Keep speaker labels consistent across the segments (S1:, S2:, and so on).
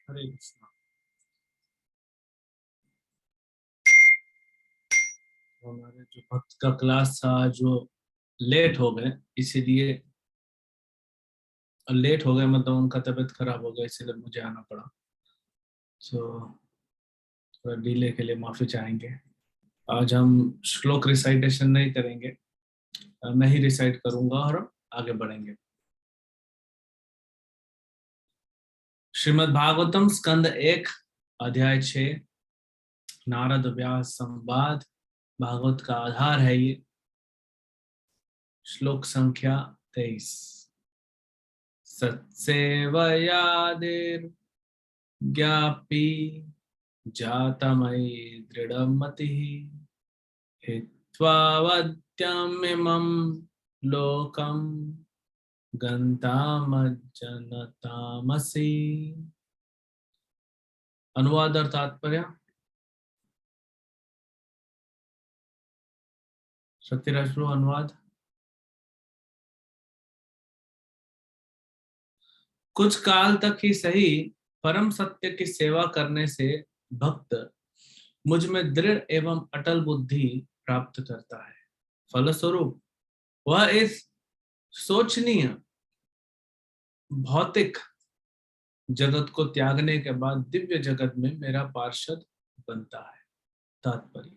S1: हरे कृष्णा। हमारे जो भक्त का क्लास था जो लेट हो गए, इसीलिए लेट हो गए मतलब उनका तबीयत खराब हो गया, इसीलिए मुझे आना पड़ा। सो थोड़ा डिले के लिए माफी चाहेंगे। आज हम श्लोक रिसाइटेशन नहीं करेंगे, मैं ही रिसाइट करूंगा और हम आगे बढ़ेंगे। श्रीमद् भागवतम स्कंद 1 अध्याय 6 नारद व्यास संवाद। भागवत का आधार है ये। श्लोक संख्या 23। सत्सेवयादिर् ज्ञापी जातमयि दृढ़मतिः हित्वा वद्यमिमं लोकं गन्तामज्जनतामसि। अनुवाद और तात्पर्य। सत्यराज प्रभु अनुवाद। कुछ काल तक ही सही, परम सत्य की सेवा करने से भक्त मुझ में दृढ़ एवं अटल बुद्धि प्राप्त करता है। फलस्वरूप वह इस सोचनीय भौतिक जगत को त्यागने के बाद दिव्य जगत में मेरा पार्षद बनता है। तात्पर्य।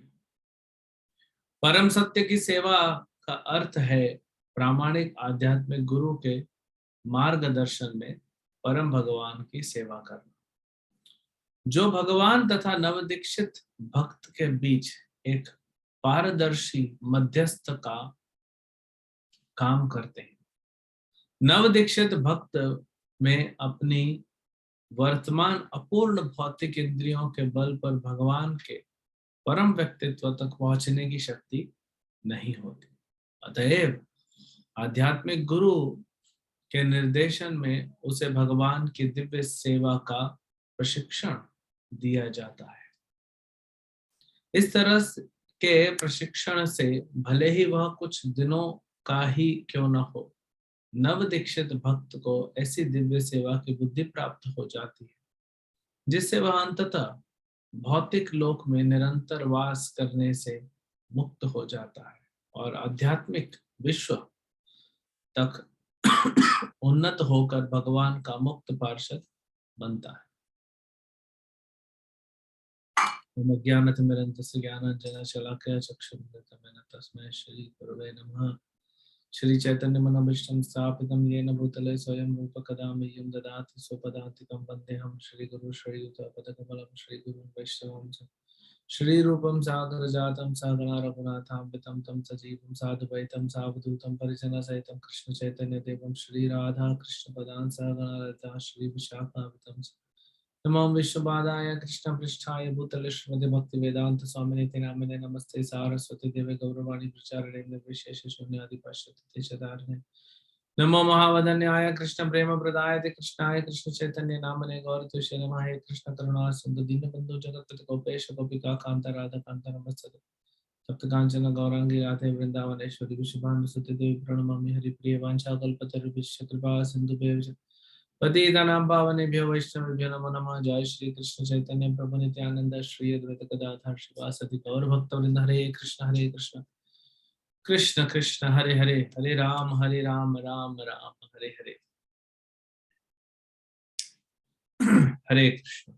S1: परम सत्य की सेवा का अर्थ है प्रामाणिक आध्यात्मिक गुरु के मार्गदर्शन में परम भगवान की सेवा करना, जो भगवान तथा नवदीक्षित भक्त के बीच एक पारदर्शी मध्यस्थ का काम करते हैं। नवदीक्षित भक्त में अपनी वर्तमान अपूर्ण भौतिक इंद्रियों के बल पर भगवान के परम व्यक्तित्व तक पहुंचने की शक्ति नहीं होती। अतएव आध्यात्मिक गुरु के निर्देशन में उसे भगवान की दिव्य सेवा का प्रशिक्षण दिया जाता है। इस तरह के प्रशिक्षण से भले ही वह कुछ दिनों का ही क्यों न हो, नव दीक्षित भक्त को ऐसी दिव्य सेवा की बुद्धि प्राप्त हो जाती है जिससे वह अंततः भौतिक लोक में निरंतर वास करने से मुक्त हो जाता है और आध्यात्मिक विश्व तक उन्नत होकर भगवान का मुक्त पार्षद बनता है। ज्ञानतिमिरन्तस्य ज्ञानाञ्जनशलाकया चक्षुरुन्मिलितं तस्मै श्रीगुरवे नमः। श्री चैतन्य मनोभीष्टं स्थापितं येन भूतले स्वयं रूप कदा मह्यं ददाति स्वपदान्तिकं वन्देऽहं श्रीगुरुं श्रीयुतपदकमलं श्रीगुरुं वैष्णवं श्रीरूपं सागरजातं सहगणा रघुनाथान्वितं तं सजीवं साधुवैतं सावधूतं परिजनसहितं कृष्ण चैतन्य देवं श्री राधा कृष्ण पदान् सहगणा ललिता श्री विशाखान्वितं नमो विश्वपादाय कृष्ण पृष्ठाय भूतले श्रीमद् भक्ति वेदांत स्वामिने नामिने नमस्ते सारस्वती देवे गौरवाणी प्रचारिणे निर्विशेष शून्यादि पश्यति चदारणे नमो महावदन्याय कृष्ण प्रेम प्रदाय कृष्णाय कृष्ण चैतन्य नामने गौर तुष्य नमः। हे कृष्ण करुणा सिंधु दीनबंधु जगतपति गोपेश गोपिका कांता राधा कांता नमस्ते तप्त कांचन गौरांगी राधे वृंदावनेश्वरी विश्वभानुसुते देवी प्रणमामि हरिप्रिय वाञ्छाकल्पतरुभ्यश्च कृपा सिन्धुभ्यः पतितानां पावनेभ्यो वैष्णवेभ्यो नमो नमः। जय श्री कृष्ण चैतन्य प्रभु नित्यानंद श्री अद्वैत गदाधर श्रीवासदि गौर भक्तवृंद। हरे कृष्ण कृष्ण कृष्ण हरे हरे, हरे राम राम राम हरे हरे। हरे कृष्ण।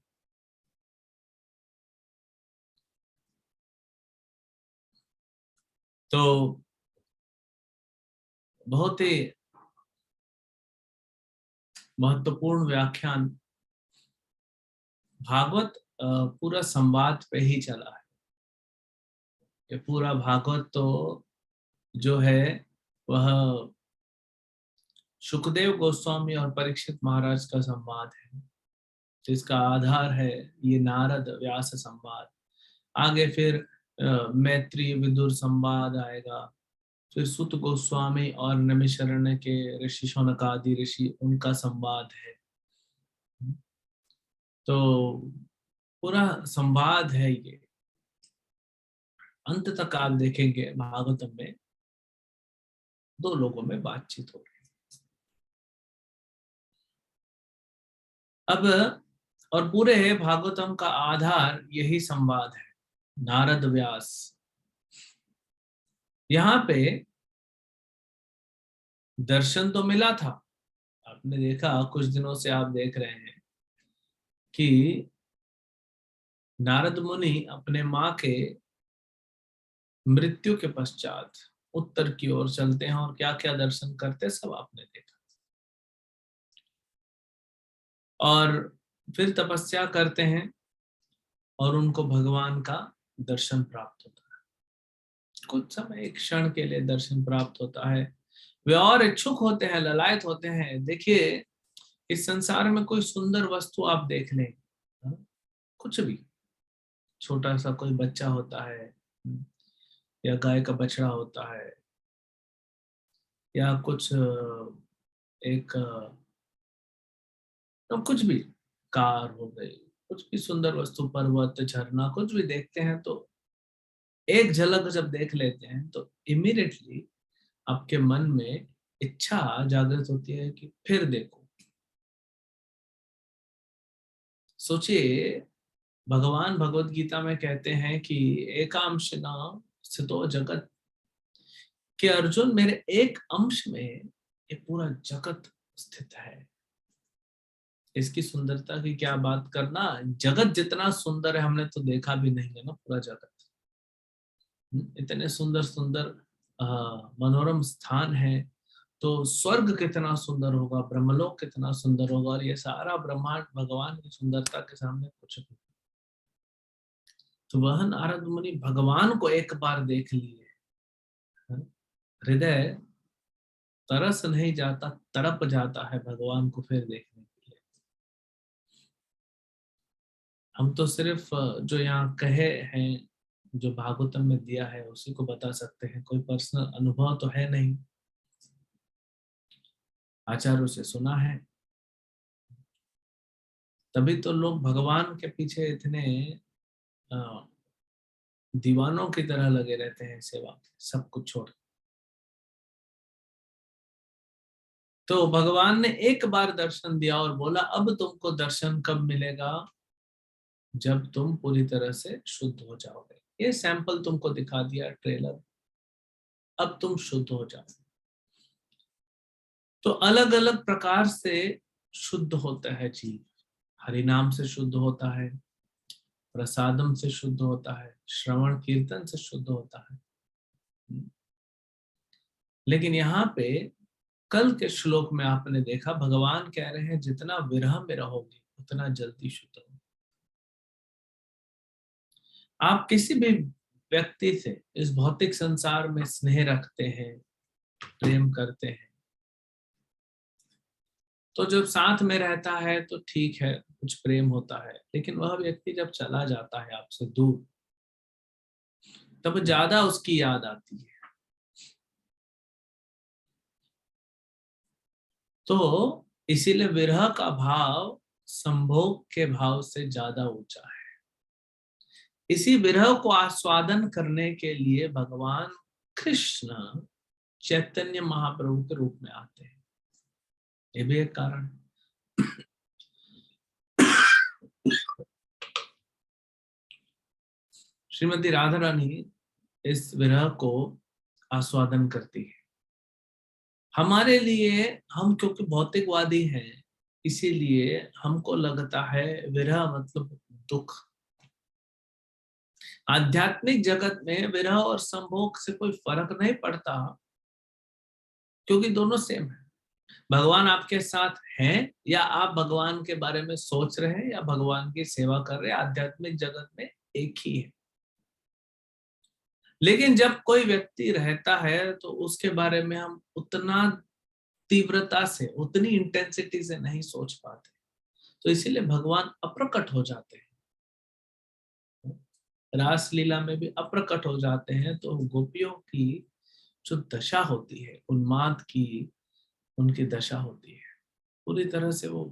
S1: तो बहुत ही महत्वपूर्ण व्याख्यान भागवत पूरा संवाद पे ही चला है। ये पूरा भागवत तो जो है वह सुखदेव गोस्वामी और परीक्षित महाराज का संवाद है, जिसका आधार है ये नारद व्यास संवाद। आगे फिर मैत्री विदुर संवाद आएगा, फिर सुत गोस्वामी और नैमिषारण्य के ऋषि शौनकादि ऋषि उनका संवाद है। तो पूरा संवाद है ये। अंत तक आप देखेंगे भागवतम में दो लोगों में बातचीत हो रही है। अब और पूरे भागवतम का आधार यही संवाद है, नारद व्यास। यहाँ पे दर्शन तो मिला था, आपने देखा, कुछ दिनों से आप देख रहे हैं कि नारद मुनि अपने माँ के मृत्यु के पश्चात उत्तर की ओर चलते हैं और क्या क्या दर्शन करते हैं सब आपने देखा। और फिर तपस्या करते हैं और उनको भगवान का दर्शन प्राप्त होता है। कुछ समय, एक क्षण के लिए दर्शन प्राप्त होता है। वे और इच्छुक होते हैं, ललायत होते हैं। देखिए, इस संसार में कोई सुंदर वस्तु आप देख लें, हाँ, कुछ भी, छोटा सा कोई बच्चा होता है, या गाय का बछड़ा होता है, या कुछ एक तो कुछ भी, कार हो गई, कुछ भी सुंदर वस्तु, पर्वत, झरना, कुछ भी देखते हैं तो एक झलक जब देख लेते हैं तो इमीडिएटली आपके मन में इच्छा जागृत होती है कि फिर देखो। सोचिए, भगवान भगवत गीता में कहते हैं कि एकांशना स्थितो जगत, कि अर्जुन मेरे एक अंश में ये पूरा जगत स्थित है। इसकी सुंदरता की क्या बात करना, जगत जितना सुंदर है हमने तो देखा भी नहीं है ना, पूरा जगत। इतने सुंदर सुंदर मनोरम स्थान है, तो स्वर्ग कितना सुंदर होगा, ब्रह्मलोक कितना सुंदर होगा, और ये सारा ब्रह्मांड भगवान की सुंदरता के सामने कुछ नहीं। तो वह नारद मुनि भगवान को एक बार देख लिए, हृदय तरस नहीं जाता, तड़प जाता है भगवान को फिर देखने के लिए। हम तो सिर्फ जो यहाँ कहे हैं, जो भागवतम में दिया है उसी को बता सकते हैं, कोई पर्सनल अनुभव तो है नहीं, आचार्यों से सुना है। तभी तो लोग भगवान के पीछे इतने अ, दीवानों की तरह लगे रहते हैं सेवा में, सब कुछ छोड़। तो भगवान ने एक बार दर्शन दिया और बोला अब तुमको दर्शन कब मिलेगा, जब तुम पूरी तरह से शुद्ध हो जाओगे। ये सैंपल तुमको दिखा दिया, ट्रेलर, अब तुम शुद्ध हो जाओ। तो अलग अलग प्रकार से शुद्ध होता है जीव। हरि नाम से शुद्ध होता है, प्रसादम से शुद्ध होता है, श्रवण कीर्तन से शुद्ध होता है। लेकिन यहाँ पे कल के श्लोक में आपने देखा, भगवान कह रहे हैं जितना विरह में रहोगे उतना जल्दी शुद्ध हो। आप किसी भी व्यक्ति से इस भौतिक संसार में स्नेह रखते हैं, प्रेम करते हैं, तो जब साथ में रहता है तो ठीक है, कुछ प्रेम होता है। लेकिन वह व्यक्ति जब चला जाता है आपसे दूर, तब ज्यादा उसकी याद आती है। तो इसीलिए विरह का भाव संभोग के भाव से ज्यादा ऊंचा है। इसी विरह को आस्वादन करने के लिए भगवान कृष्ण चैतन्य महाप्रभु के रूप में आते हैं, ये भी एक कारण। श्रीमती राधा रानी इस विरह को आस्वादन करती है। हमारे लिए, हम क्योंकि भौतिकवादी हैं, इसीलिए हमको लगता है विरह मतलब दुख। आध्यात्मिक जगत में विरह और संभोग से कोई फर्क नहीं पड़ता, क्योंकि दोनों सेम है। भगवान आपके साथ हैं, या आप भगवान के बारे में सोच रहे हैं, या भगवान की सेवा कर रहे हैं, आध्यात्मिक जगत में एक ही है। लेकिन जब कोई व्यक्ति रहता है तो उसके बारे में हम उतना तीव्रता से, उतनी इंटेंसिटी से नहीं सोच पाते, तो इसीलिए भगवान अप्रकट हो जाते हैं। रास लीला में भी अप्रकट हो जाते हैं, तो गोपियों की जो दशा होती है, उन्माद की उनकी दशा होती है, पूरी तरह से वो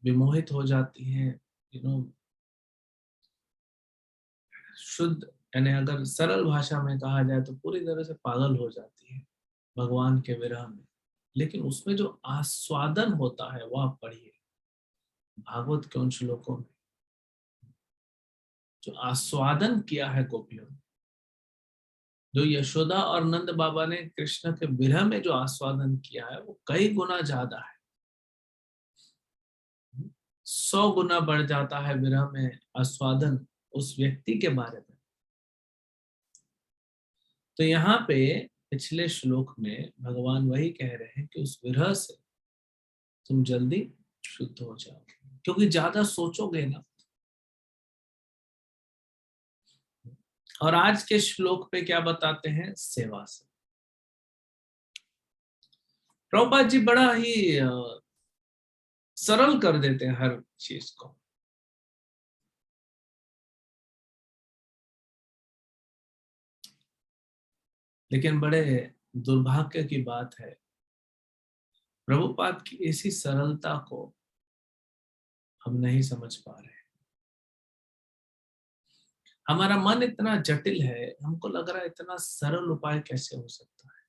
S1: विमोहित हो जाती हैं। यू नो, शुद्ध, यानी अगर सरल भाषा में कहा जाए तो पूरी तरह से पागल हो जाती है भगवान के विरह में। लेकिन उसमें जो आस्वादन होता है वो आप पढ़िए, भागवत के उन श्लोकों में जो आस्वादन किया है गोपियों ने, जो यशोदा और नंद बाबा ने कृष्ण के विरह में जो आस्वादन किया है, वो कई गुना ज्यादा है। 100 गुना बढ़ जाता है विरह में आस्वादन उस व्यक्ति के बारे में। तो यहाँ पे पिछले श्लोक में भगवान वही कह रहे हैं कि उस विरह से तुम जल्दी शुद्ध हो जाओ, क्योंकि ज्यादा सोचोगे ना। और आज के श्लोक पे क्या बताते हैं? सेवा से। प्रभुपाद जी बड़ा ही सरल कर देते हैं हर चीज को। लेकिन बड़े दुर्भाग्य की बात है, प्रभुपाद की इसी सरलता को हम नहीं समझ पा रहे। हमारा मन इतना जटिल है, हमको लग रहा है इतना सरल उपाय कैसे हो सकता है।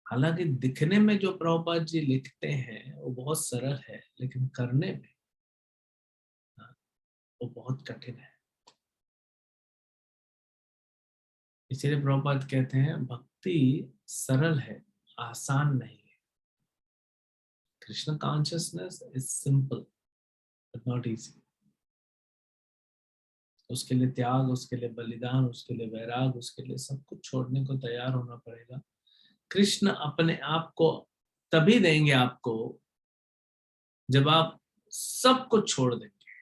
S1: हालांकि दिखने में जो प्रभुपाद जी लिखते हैं वो बहुत सरल है, लेकिन करने में वो बहुत कठिन है। इसीलिए प्रभुपाद कहते हैं भक्ति सरल है, आसान नहीं है। Krishna consciousness is simple but not easy. उसके लिए त्याग, उसके लिए बलिदान, उसके लिए वैराग, उसके लिए सब कुछ छोड़ने को तैयार होना पड़ेगा। कृष्ण अपने आप को तभी देंगे आपको जब आप सब कुछ छोड़ देंगे।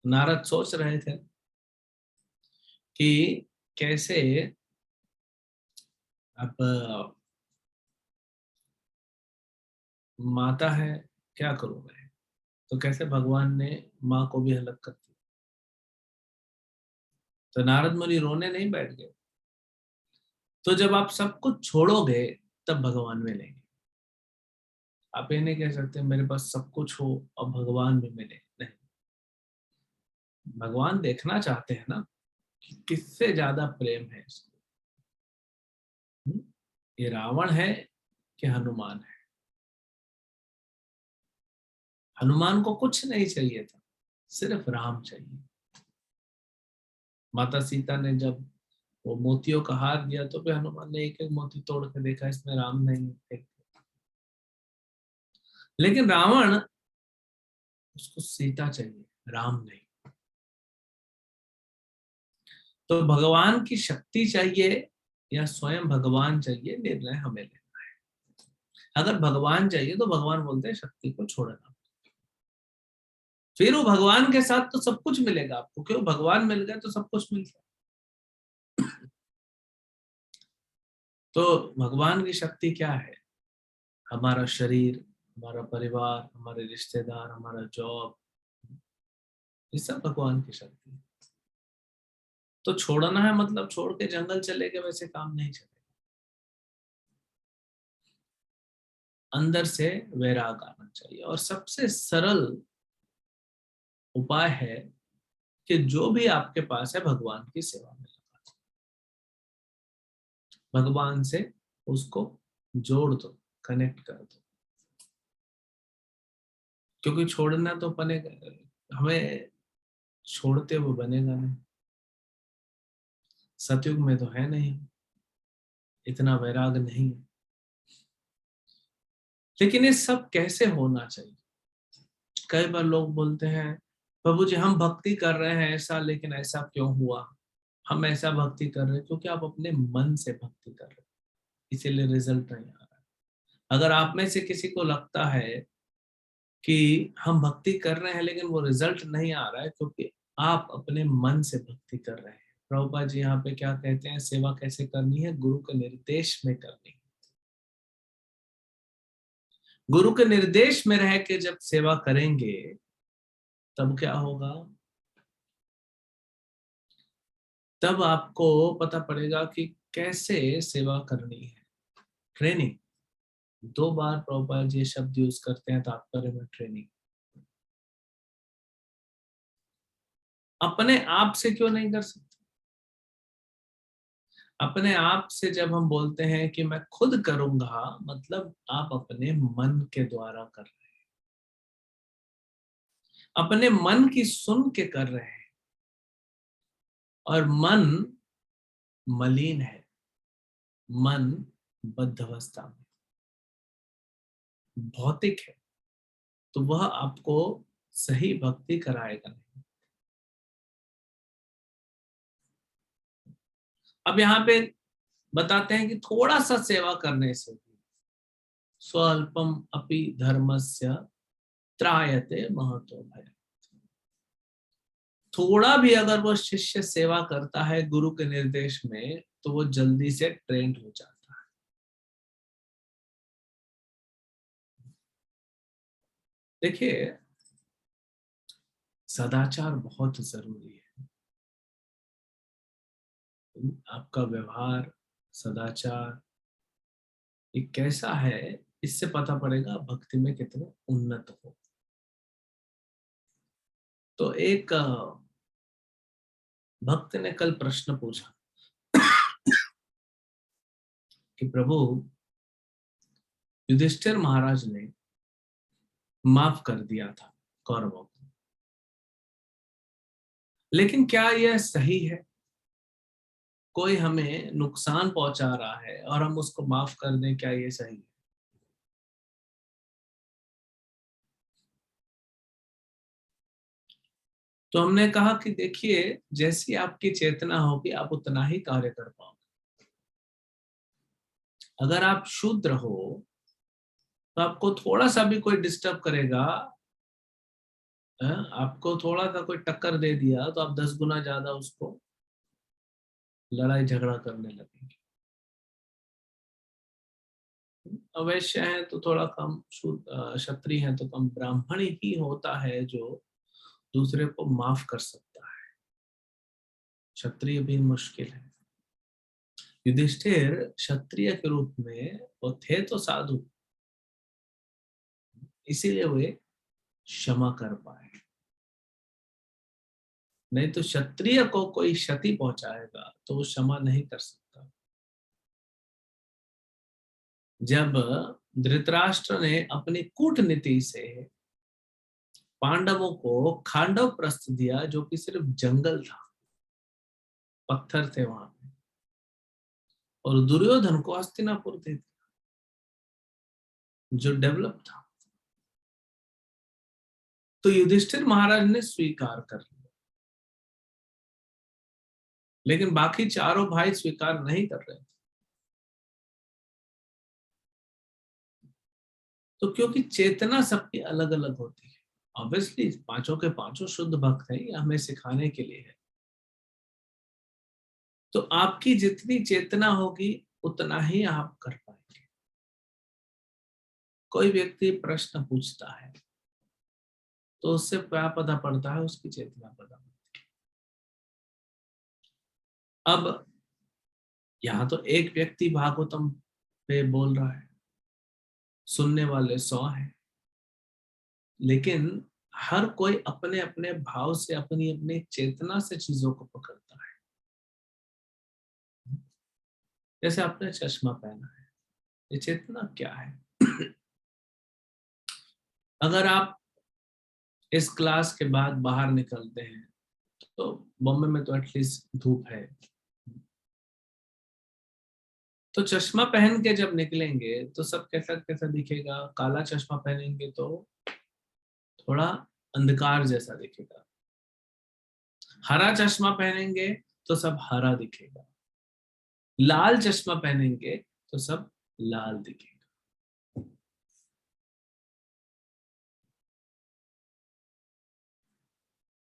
S1: नारद सोच रहे थे कि कैसे अब माता है, क्या करूं मैं, तो कैसे भगवान ने माँ को भी अलग कर दिया। तो नारद मुनि रोने नहीं बैठ गए। तो जब आप सब कुछ छोड़ोगे तब भगवान मिलेंगे। आप ये नहीं कह सकते मेरे पास सब कुछ हो और भगवान भी मिले, नहीं। भगवान देखना चाहते हैं ना कि किससे ज्यादा प्रेम है इसको। ये रावण है कि हनुमान है? हनुमान को कुछ नहीं चाहिए था, सिर्फ राम चाहिए। माता सीता ने जब वो मोतियों का हार दिया तो फिर हनुमान ने एक एक मोती तोड़ के देखा, इसमें राम नहीं है। लेकिन रावण, उसको सीता चाहिए, राम नहीं। तो भगवान की शक्ति चाहिए या स्वयं भगवान चाहिए, निर्णय हमें लेना है। अगर भगवान चाहिए तो भगवान बोलते हैं शक्ति को छोड़ना। फिर वो भगवान के साथ तो सब कुछ मिलेगा आपको, क्यों? भगवान मिल गए तो सब कुछ मिल गया। तो भगवान की शक्ति क्या है? हमारा शरीर, हमारा परिवार, हमारे रिश्तेदार, हमारा जॉब, ये सब भगवान की शक्ति है। तो छोड़ना है मतलब छोड़ के जंगल चले गए, वैसे काम नहीं चलेगा। अंदर से वैराग आना चाहिए। और सबसे सरल उपाय है कि जो भी आपके पास है भगवान की सेवा में लगा दो। भगवान से उसको जोड़ दो, कनेक्ट कर दो। क्योंकि छोड़ना तो बनेगा, हमें छोड़ते हुए बनेगा नहीं। सतयुग में तो है नहीं, इतना वैराग नहीं। लेकिन ये सब कैसे होना चाहिए? कई बार लोग बोलते हैं प्रभु जी हम भक्ति कर रहे हैं ऐसा, लेकिन ऐसा क्यों हुआ? हम ऐसा भक्ति कर रहे हैं क्योंकि आप अपने मन से भक्ति कर रहे हैं, इसीलिए रिजल्ट नहीं आ रहा है। अगर आप में से किसी को लगता है कि हम भक्ति कर रहे हैं लेकिन वो रिजल्ट नहीं आ रहा है, क्योंकि आप अपने मन से भक्ति कर रहे हैं। प्रभुपाद जी यहाँ पे क्या कहते हैं? सेवा कैसे करनी है? गुरु के निर्देश में करनी है। गुरु के निर्देश में रह के जब सेवा करेंगे तब क्या होगा? तब आपको पता पड़ेगा कि कैसे सेवा करनी है। ट्रेनिंग, 2 बार प्रभुपाद जी शब्द यूज करते हैं तात्पर्य में, ट्रेनिंग। अपने आप से क्यों नहीं कर सकते? अपने आप से जब हम बोलते हैं कि मैं खुद करूंगा, मतलब आप अपने मन के द्वारा कर रहे हैं। अपने मन की सुन के कर रहे हैं, और मन मलिन है, मन बद्धावस्था में, भौतिक है, तो वह आपको सही भक्ति कराएगा नहीं। अब यहाँ पे बताते हैं कि थोड़ा सा सेवा करने से भी स्वल्पम अपि धर्मस्य त्रायते महतो भय। थोड़ा भी अगर वो शिष्य सेवा करता है गुरु के निर्देश में, तो वो जल्दी से ट्रेंड हो जाता है। देखिए, सदाचार बहुत जरूरी है। आपका व्यवहार, सदाचार ये कैसा है, इससे पता पड़ेगा भक्ति में कितने उन्नत हो। तो एक भक्त ने कल प्रश्न पूछा कि प्रभु, युधिष्ठिर महाराज ने माफ कर दिया था कौरवों को, लेकिन क्या यह सही है? कोई हमें नुकसान पहुंचा रहा है और हम उसको माफ कर दें, क्या ये सही है? तो हमने कहा कि देखिए, जैसी आपकी चेतना होगी आप उतना ही कार्य कर पाओगे। अगर आप शूद्र हो तो आपको थोड़ा सा भी कोई डिस्टर्ब करेगा, आपको थोड़ा सा कोई टक्कर दे दिया तो आप 10 गुना ज्यादा उसको लड़ाई झगड़ा करने लगेंगे। अवैश्य है तो थोड़ा कम, क्षत्रिय है तो कम, ब्राह्मण ही होता है जो दूसरे को माफ कर सकता है, क्षत्रिय भी मुश्किल है। युधिष्ठिर क्षत्रिय के रूप में वो थे तो साधु, इसीलिए वे क्षमा कर पाए। नहीं तो क्षत्रिय को कोई क्षति पहुंचाएगा तो वो क्षमा नहीं कर सकता। जब धृतराष्ट्र ने अपनी कूटनीति से पांडवों को खांडव प्रस्थ दिया, जो कि सिर्फ जंगल था, पत्थर थे वहां पे, और दुर्योधन को हस्तिनापुर दे दिया जो डेवलप था, तो युधिष्ठिर महाराज ने स्वीकार कर लिया, लेकिन बाकी चारों भाई स्वीकार नहीं कर रहे थे। तो क्योंकि चेतना सबकी अलग अलग होती है, ऑब्वियसली पांचों के पांचों शुद्ध भक्त हैं, ये हमें सिखाने के लिए है। तो आपकी जितनी चेतना होगी उतना ही आप कर पाएंगे। कोई व्यक्ति प्रश्न पूछता है तो उससे क्या पता पड़ता है, उसकी चेतना पता पड़ती है। अब यहाँ तो एक व्यक्ति भागवतम पे बोल रहा है, सुनने वाले 100 हैं, लेकिन हर कोई अपने अपने भाव से, अपनी अपनी चेतना से चीजों को पकड़ता है। जैसे आपने चश्मा पहना है, ये चेतना क्या है? अगर आप इस क्लास के बाद बाहर निकलते हैं, तो बॉम्बे में तो एटलीस्ट धूप है, तो चश्मा पहन के जब निकलेंगे तो सब कैसा कैसा दिखेगा? काला चश्मा पहनेंगे तो थोड़ा अंधकार जैसा दिखेगा, हरा चश्मा पहनेंगे तो सब हरा दिखेगा, लाल चश्मा पहनेंगे तो सब लाल दिखेगा।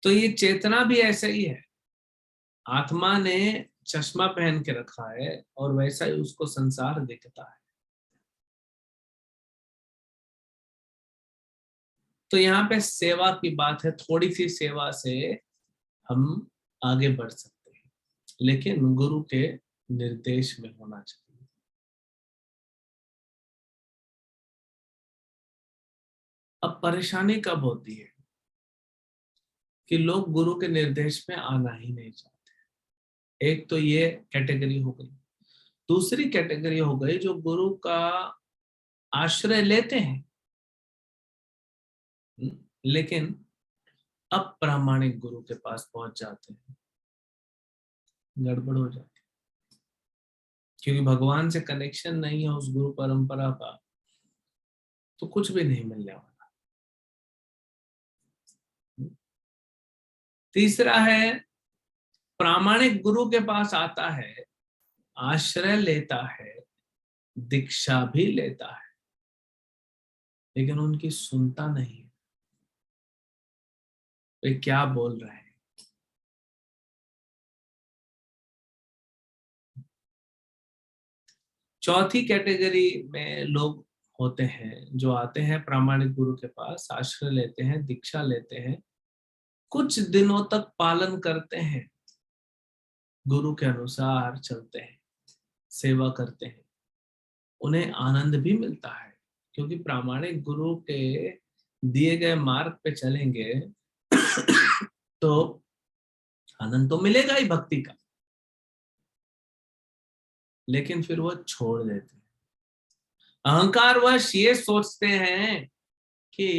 S1: तो ये चेतना भी ऐसा ही है, आत्मा ने चश्मा पहन के रखा है और वैसा ही उसको संसार दिखता है। तो यहाँ पे सेवा की बात है, थोड़ी सी सेवा से हम आगे बढ़ सकते हैं, लेकिन गुरु के निर्देश में होना चाहिए। अब परेशानी कब होती है कि लोग गुरु के निर्देश में आना ही नहीं चाहते। एक तो ये कैटेगरी हो गई, दूसरी कैटेगरी हो गई जो गुरु का आश्रय लेते हैं, लेकिन अप्रामाणिक गुरु के पास पहुंच जाते हैं, गड़बड़ हो जाती है, क्योंकि भगवान से कनेक्शन नहीं है उस गुरु परंपरा का, तो कुछ भी नहीं मिलने वाला। तीसरा है, प्रामाणिक गुरु के पास आता है, आश्रय लेता है, दीक्षा भी लेता है, लेकिन उनकी सुनता नहीं है, वे क्या बोल रहे हैं। चौथी कैटेगरी में लोग होते हैं जो आते हैं प्रामाणिक गुरु के पास, आश्रय लेते हैं, दीक्षा लेते हैं, कुछ दिनों तक पालन करते हैं, गुरु के अनुसार चलते हैं, सेवा करते हैं, उन्हें आनंद भी मिलता है, क्योंकि प्रामाणिक गुरु के दिए गए मार्ग पे चलेंगे तो आनंद तो मिलेगा ही भक्ति का, लेकिन फिर वो छोड़ देते हैं। अहंकारवश ये सोचते हैं कि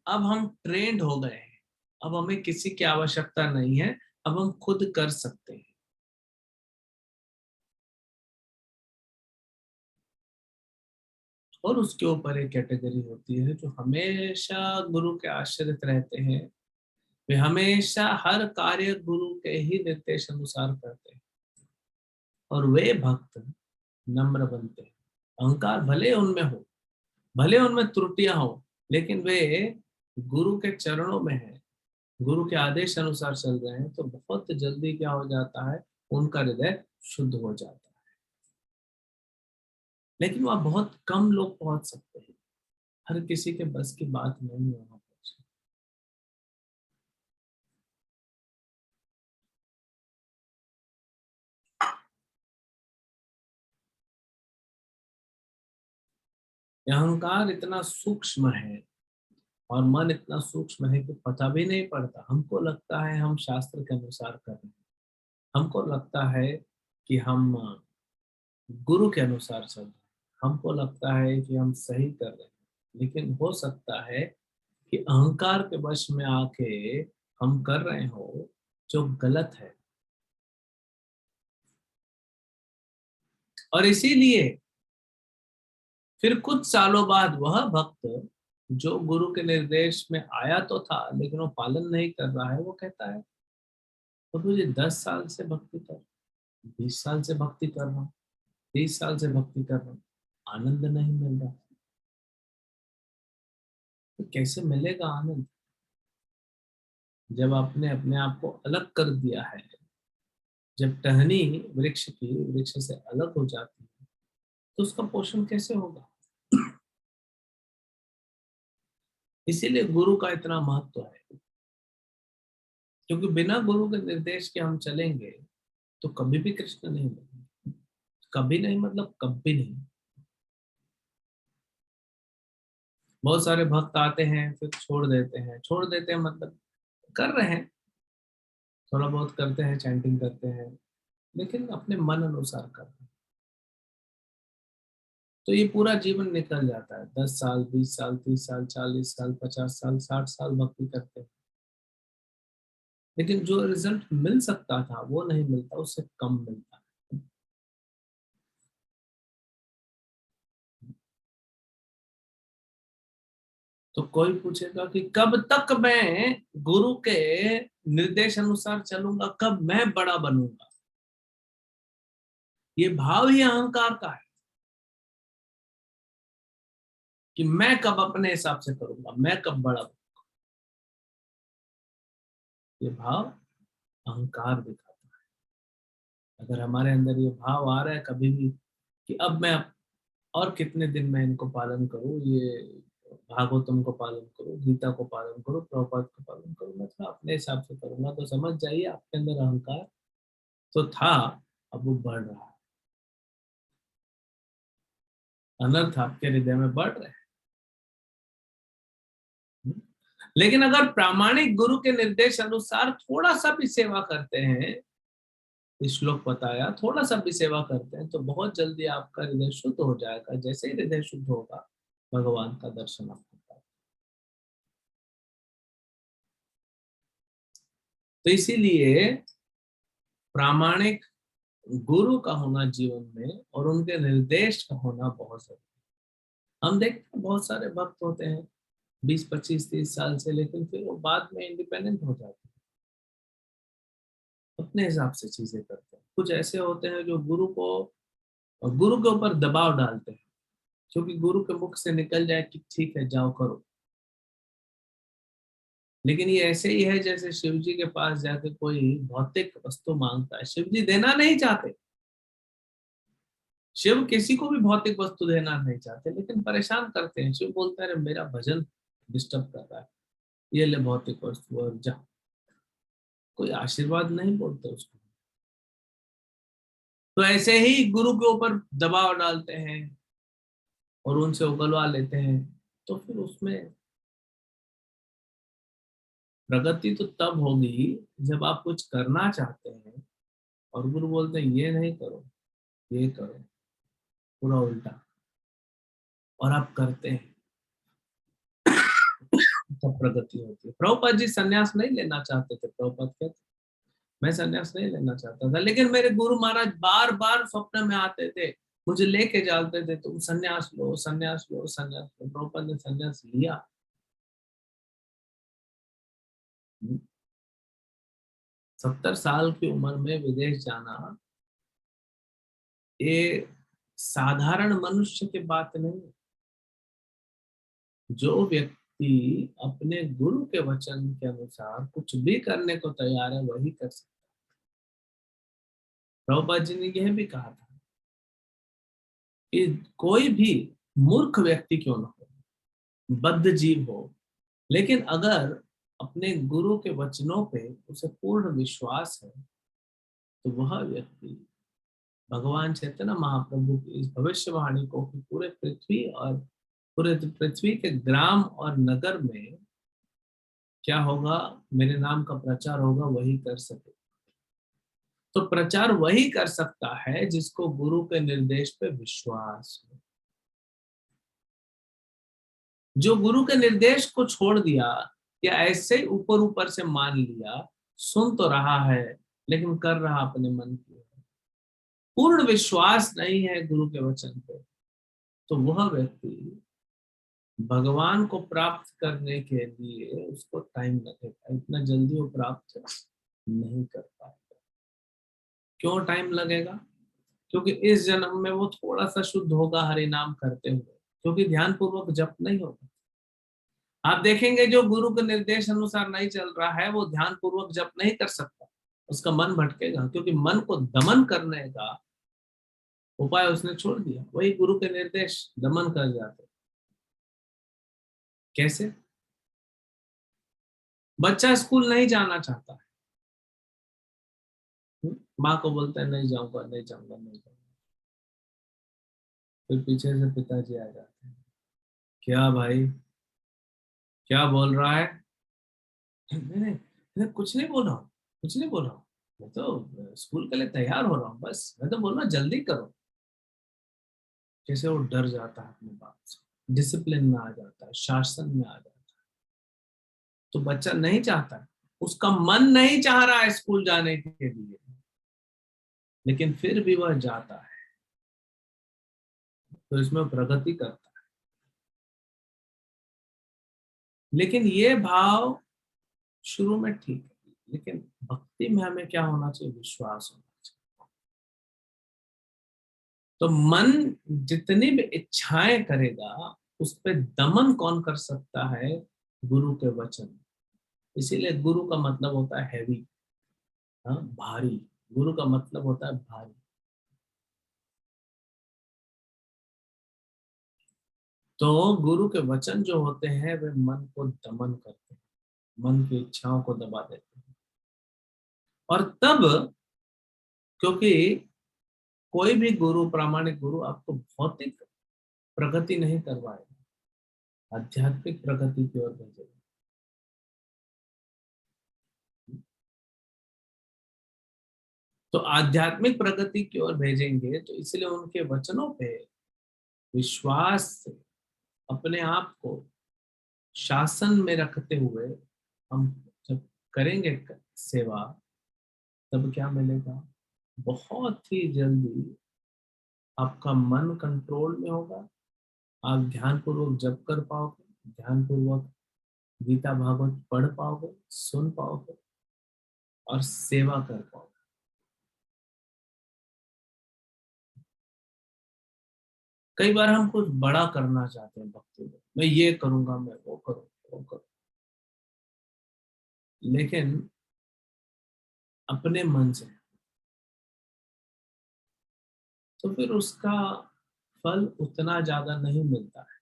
S1: अब हम ट्रेंड हो गए हैं, अब हमें किसी की आवश्यकता नहीं है, अब हम खुद कर सकते हैं। और उसके ऊपर एक कैटेगरी होती है जो हमेशा गुरु के आश्रित रहते हैं, वे हमेशा हर कार्य गुरु के ही निर्देश अनुसार करते हैं, और वे भक्त नम्र बनते हैं। अहंकार भले उनमें हो, भले उनमें त्रुटियां हो, लेकिन वे गुरु के चरणों में है, गुरु के आदेश अनुसार चल रहे हैं, तो बहुत जल्दी क्या हो जाता है, उनका हृदय शुद्ध हो जाता है। लेकिन वह बहुत कम लोग पहुंच सकते हैं, हर किसी के बस की बात नहीं है वहां पहुंचना। यह अहंकार इतना सूक्ष्म है और मन इतना सूक्ष्म है कि पता भी नहीं पड़ता। हमको लगता है हम शास्त्र के अनुसार कर रहे हैं, हमको लगता है कि हम गुरु के अनुसार चल रहे हैं, हमको लगता है कि हम सही कर रहे हैं, लेकिन हो सकता है कि अहंकार के वश में आके हम कर रहे हो जो गलत है। और इसीलिए फिर कुछ सालों बाद वह भक्त जो गुरु के निर्देश में आया तो था लेकिन वो पालन नहीं कर रहा है, वो कहता है तो मुझे 10 साल से भक्ति कर, 20 साल से भक्ति कर रहा हूँ, 30 साल से भक्ति कर रहा हूँ, आनंद नहीं मिल रहा। तो कैसे मिलेगा आनंद जब आपने अपने आप को अलग कर दिया है। जब टहनी वृक्ष की वृक्ष से अलग हो जाती है तो उसका पोषण कैसे होगा। इसीलिए गुरु का इतना महत्व है, क्योंकि बिना गुरु के निर्देश के हम चलेंगे तो कभी भी कृष्ण नहीं मिलेंगे। कभी नहीं मतलब कभी नहीं। बहुत सारे भक्त आते हैं फिर छोड़ देते हैं, छोड़ देते हैं मतलब कर रहे हैं, थोड़ा बहुत करते हैं, चैंटिंग करते हैं, लेकिन अपने मन अनुसार कर रहे हैं, तो ये पूरा जीवन निकल जाता है। 10 साल, 20 साल, 30 साल, 40 साल, 50 साल, 60 साल भक्ति करते हैं, लेकिन जो रिजल्ट मिल सकता था वो नहीं मिलता, उससे कम मिलता है। तो कोई पूछेगा कि कब तक मैं गुरु के निर्देश अनुसार चलूंगा, कब मैं बड़ा बनूंगा। ये भाव ही अहंकार का है कि मैं कब अपने हिसाब से करूंगा, मैं कब बड़ा बनूंगा। ये भाव अहंकार दिखाता है। अगर हमारे अंदर ये भाव आ रहा है कभी भी कि अब मैं और कितने दिन मैं इनको पालन करूं, ये भागवतम को पालन करूं, गीता को पालन करूं, प्रभुपाद को पालन करूं, मैं तो अपने हिसाब से करूंगा, तो समझ जाइए आपके अंदर अहंकार तो था, अब वो बढ़ रहा है, अनर्थ आपके हृदय में बढ़ रहे हैं। लेकिन अगर प्रामाणिक गुरु के निर्देश अनुसार थोड़ा सा भी सेवा करते हैं, श्लोक बताया, थोड़ा सा भी सेवा करते हैं तो बहुत जल्दी आपका हृदय शुद्ध हो जाएगा। जैसे ही हृदय शुद्ध होगा भगवान का दर्शन आपको तो इसीलिए प्रामाणिक गुरु का होना जीवन में और उनके निर्देश का होना बहुत जरूरी है। हम देखते हैं बहुत सारे भक्त होते हैं 20, 25, 30 साल से, लेकिन फिर वो बाद में इंडिपेंडेंट हो जाते हैं, अपने हिसाब से चीजें करते हैं। कुछ ऐसे होते हैं जो गुरु के ऊपर दबाव डालते हैं, क्योंकि गुरु के मुख से निकल जाए कि ठीक है जाओ करो। लेकिन ये ऐसे ही है जैसे शिव जी के पास जाके कोई भौतिक वस्तु मांगता है, शिव जी देना नहीं चाहते। शिव किसी को भी भौतिक वस्तु देना नहीं चाहते, लेकिन परेशान करते हैं। शिव बोलता है मेरा भजन डिस्टर्ब कर रहा है, ये ले भौतिक वस्तु और जा। कोई आशीर्वाद नहीं बोलते उसको। तो ऐसे ही गुरु के ऊपर दबाव डालते हैं और उनसे उगलवा लेते हैं। तो फिर उसमें प्रगति तो तब होगी जब आप कुछ करना चाहते हैं और गुरु बोलते हैं ये नहीं करो, ये करो, पूरा उल्टा, और आप करते हैं, तब प्रगति होती है। प्रभुपाद जी संन्यास नहीं लेना चाहते थे। प्रभुपाद कहते मैं संन्यास नहीं लेना चाहता था, लेकिन मेरे गुरु महाराज बार बार स्वप्न में आते थे, मुझे लेके जाते थे, तुम संन्यास लो, संन्यास लो, संन्यास लो। प्रभुपाद ने संन्यास लिया। 70 साल की उम्र में विदेश जाना ये साधारण मनुष्य की बात नहीं। जो व्यक्ति अपने गुरु के वचन के अनुसार कुछ भी करने को तैयार है वही कर सकता है। प्रभुपाद जी ने यह भी कहा था कि कोई भी मूर्ख व्यक्ति क्यों ना हो, बद्ध जीव हो, लेकिन अगर अपने गुरु के वचनों पे उसे पूर्ण विश्वास है तो वह व्यक्ति भगवान चैतन्य महाप्रभु की इस भविष्यवाणी को कि पूरे पृथ्वी के ग्राम और नगर में क्या होगा, मेरे नाम का प्रचार होगा, वही कर सके। तो प्रचार वही कर सकता है जिसको गुरु के निर्देश पे विश्वास हो। जो गुरु के निर्देश को छोड़ दिया या ऐसे ही ऊपर ऊपर से मान लिया, सुन तो रहा है लेकिन कर रहा अपने मन की, पूर्ण विश्वास नहीं है गुरु के वचन पे, तो वह व्यक्ति भगवान को प्राप्त करने के लिए उसको टाइम लगेगा, इतना जल्दी वो प्राप्त नहीं कर पाएगा। क्यों टाइम लगेगा? क्योंकि इस जन्म में वो थोड़ा सा शुद्ध होगा हरि नाम करते हुए, क्योंकि ध्यान पूर्वक जप नहीं होगा। आप देखेंगे जो गुरु के निर्देश अनुसार नहीं चल रहा है वो ध्यान पूर्वक जप नहीं कर सकता, उसका मन भटकेगा, क्योंकि मन को दमन करने का उपाय उसने छोड़ दिया। वही गुरु के निर्देश दमन कर जाते। कैसे? बच्चा स्कूल नहीं जाना चाहता है, माँ को बोलता है नहीं जाऊंगा, नहीं जाऊंगा, नहीं जाऊंगा। फिर पीछे से पिताजी आ जाते हैं, क्या भाई क्या बोल रहा है? मैंने मैंने कुछ नहीं बोल रहा हूँ, कुछ नहीं बोल रहा हूँ, मैं तो स्कूल के लिए तैयार हो रहा हूँ, बस मैं तो बोल रहा हूँ जल्दी करो। कैसे वो डर जाता है अपनी बात से, डिसिप्लिन में आ जाता है, शासन में आ जाता है। तो बच्चा नहीं चाहता है, उसका मन नहीं चाह रहा है स्कूल जाने के लिए, लेकिन फिर भी वह जाता है, तो इसमें प्रगति करता है। लेकिन ये भाव शुरू में ठीक है, लेकिन भक्ति में हमें क्या होना चाहिए? विश्वास होना चाहिए। तो मन जितनी भी इच्छाएं करेगा उस पर दमन कौन कर सकता है? गुरु के वचन। इसीलिए गुरु का मतलब होता है हैवी, भारी। गुरु का मतलब होता है भारी। तो गुरु के वचन जो होते हैं वे मन को दमन करते हैं, मन की इच्छाओं को दबा देते हैं। और तब, क्योंकि कोई भी गुरु, प्रामाणिक गुरु आपको भौतिक प्रगति नहीं करवाएगा, आध्यात्मिक प्रगति की ओर भेजेगा। तो आध्यात्मिक प्रगति की ओर भेजेंगे, तो इसलिए उनके वचनों पे विश्वास से अपने आप को शासन में रखते हुए हम जब करेंगे, सेवा, तब क्या मिलेगा? बहुत ही जल्दी आपका मन कंट्रोल में होगा, आप ध्यान पूर्वक जप कर पाओगे, ध्यान पूर्वक गीता भागवत पढ़ पाओगे, सुन पाओगे और सेवा कर पाओगे। कई बार हम कुछ बड़ा करना चाहते हैं भक्ति में, मैं ये करूंगा, मैं वो करूंगा, वो करूंगा, लेकिन अपने मन से, तो फिर उसका फल उतना ज्यादा नहीं मिलता है।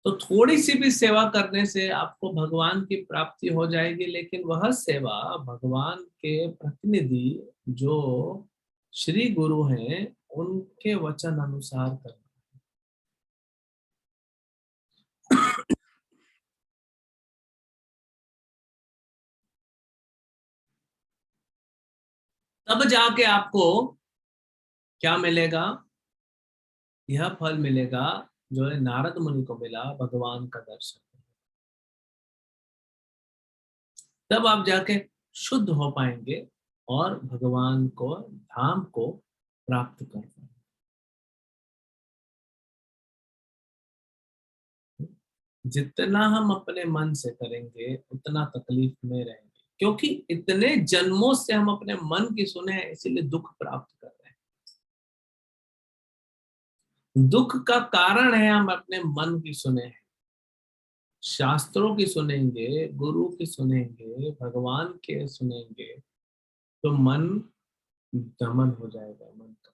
S1: तो थोड़ी सी भी सेवा करने से आपको भगवान की प्राप्ति हो जाएगी, लेकिन वह सेवा भगवान के प्रतिनिधि जो श्री गुरु हैं, उनके वचन अनुसार करना। तब जाके आपको क्या मिलेगा? यह फल मिलेगा जो है नारद मुनि को मिला, भगवान का दर्शन। तब आप जाके शुद्ध हो पाएंगे और भगवान को, धाम को प्राप्त कर पाएंगे। जितना हम अपने मन से करेंगे उतना तकलीफ में रहेंगे, क्योंकि इतने जन्मों से हम अपने मन की सुने हैं, इसीलिए दुख प्राप्त कर रहे हैं। दुख का कारण है हम अपने मन की सुने हैं। शास्त्रों की सुनेंगे, गुरु की सुनेंगे, भगवान के सुनेंगे, तो मन दमन हो जाएगा मन का,